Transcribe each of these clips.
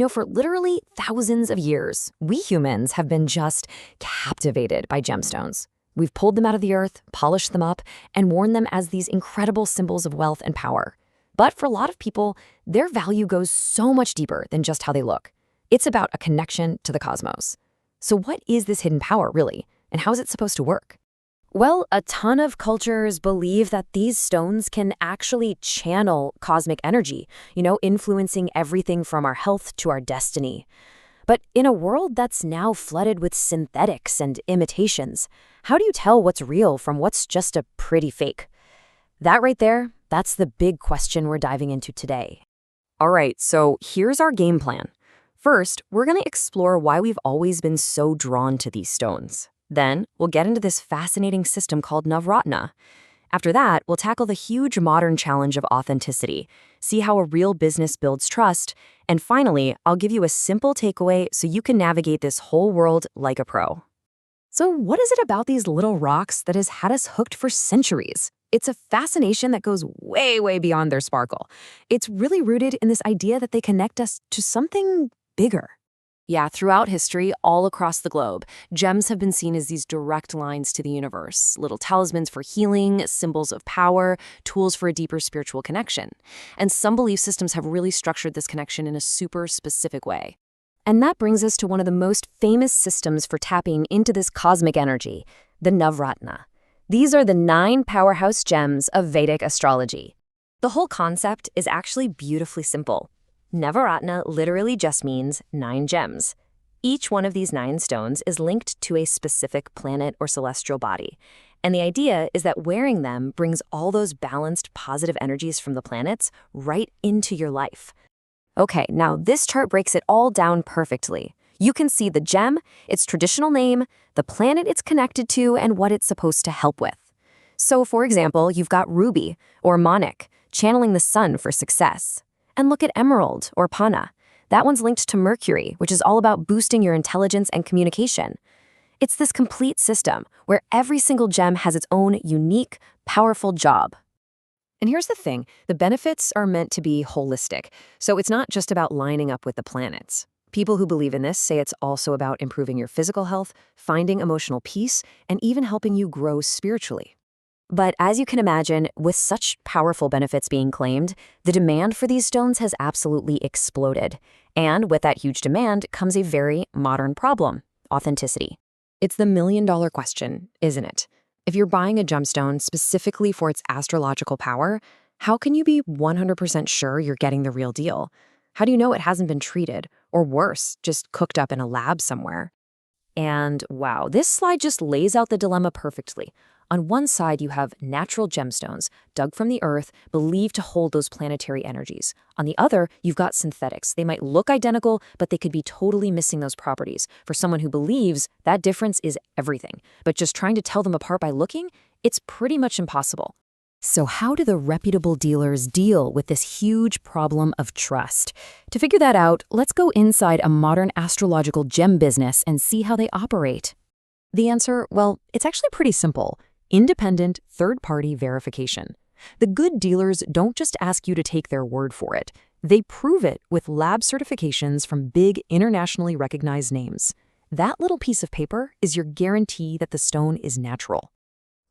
For literally thousands of years, we humans have been just captivated by gemstones. We've pulled them out of the earth, polished them up, and worn them as these incredible symbols of wealth and power. But for a lot of people, their value goes so much deeper than just how they look. It's about a connection to the cosmos. So what is this hidden power, really? And how is it supposed to work? Well, a ton of cultures believe that these stones can actually channel cosmic energy, influencing everything from our health to our destiny. But in a world that's now flooded with synthetics and imitations, how do you tell what's real from what's just a pretty fake? That right there, that's the big question we're diving into today. All right, so here's our game plan. First, we're going to explore why we've always been so drawn to these stones. Then, we'll get into this fascinating system called Navratna. After that, we'll tackle the huge modern challenge of authenticity, see how a real business builds trust, and finally, I'll give you a simple takeaway so you can navigate this whole world like a pro. So what is it about these little rocks that has had us hooked for centuries? It's a fascination that goes way, way beyond their sparkle. It's really rooted in this idea that they connect us to something bigger. Yeah, throughout history, all across the globe, gems have been seen as these direct lines to the universe, little talismans for healing, symbols of power, tools for a deeper spiritual connection. And some belief systems have really structured this connection in a super specific way. And that brings us to one of the most famous systems for tapping into this cosmic energy, the Navratna. These are the 9 powerhouse gems of Vedic astrology. The whole concept is actually beautifully simple. Navaratna literally just means 9 gems. Each one of these 9 stones is linked to a specific planet or celestial body. And the idea is that wearing them brings all those balanced positive energies from the planets right into your life. Okay, now this chart breaks it all down perfectly. You can see the gem, its traditional name, the planet it's connected to, and what it's supposed to help with. So, for example, you've got ruby or Manik, channeling the sun for success. And look at emerald or Panna. That one's linked to Mercury, which is all about boosting your intelligence and communication. It's this complete system where every single gem has its own unique, powerful job. And here's the thing, the benefits are meant to be holistic, so it's not just about lining up with the planets. People who believe in this say it's also about improving your physical health, finding emotional peace, and even helping you grow spiritually. But as you can imagine, with such powerful benefits being claimed, the demand for these stones has absolutely exploded. And with that huge demand comes a very modern problem, authenticity. It's the million-dollar question, isn't it? If you're buying a gemstone specifically for its astrological power, how can you be 100% sure you're getting the real deal? How do you know it hasn't been treated, or worse, just cooked up in a lab somewhere? And wow, this slide just lays out the dilemma perfectly. On one side, you have natural gemstones, dug from the earth, believed to hold those planetary energies. On the other, you've got synthetics. They might look identical, but they could be totally missing those properties. For someone who believes, that difference is everything. But just trying to tell them apart by looking, it's pretty much impossible. So how do the reputable dealers deal with this huge problem of trust? To figure that out, let's go inside a modern astrological gem business and see how they operate. The answer, well, it's actually pretty simple. Independent third-party verification. The good dealers don't just ask you to take their word for it. They prove it with lab certifications from big internationally recognized names. That little piece of paper is your guarantee that the stone is natural.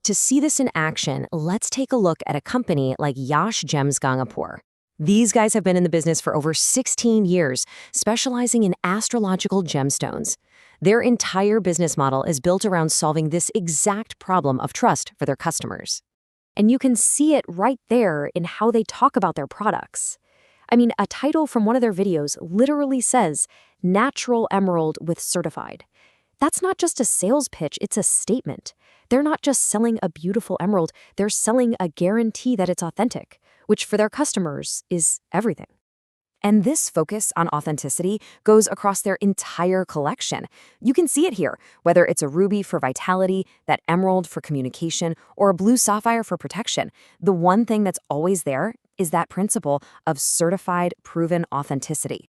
To see this in action, let's take a look at a company like Yash Gems Gangapur. These guys have been in the business for over 16 years, specializing in astrological gemstones. Their entire business model is built around solving this exact problem of trust for their customers. And you can see it right there in how they talk about their products. I mean, a title from one of their videos literally says, "Natural Emerald with Certified." That's not just a sales pitch, it's a statement. They're not just selling a beautiful emerald, they're selling a guarantee that it's authentic, which for their customers is everything. And this focus on authenticity goes across their entire collection. You can see it here, whether it's a ruby for vitality, that emerald for communication, or a blue sapphire for protection. The one thing that's always there is that principle of certified, proven authenticity.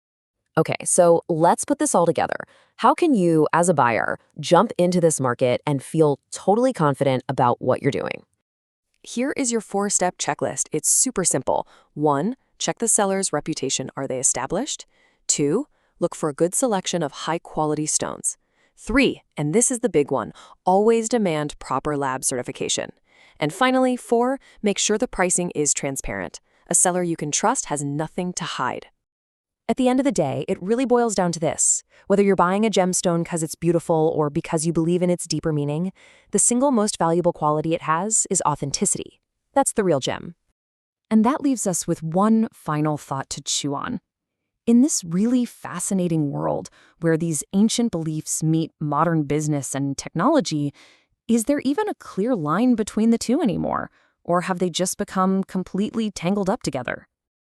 Okay, so let's put this all together. How can you, as a buyer, jump into this market and feel totally confident about what you're doing? Here is your 4-step checklist. It's super simple. 1, check the seller's reputation. Are they established? 2, Look for a good selection of high-quality stones. 3, and this is the big one, always demand proper lab certification. And finally, 4, make sure the pricing is transparent. A seller you can trust has nothing to hide. At the end of the day, it really boils down to this. Whether you're buying a gemstone because it's beautiful or because you believe in its deeper meaning, the single most valuable quality it has is authenticity. That's the real gem. And that leaves us with one final thought to chew on. In this really fascinating world where these ancient beliefs meet modern business and technology, is there even a clear line between the two anymore? Or have they just become completely tangled up together?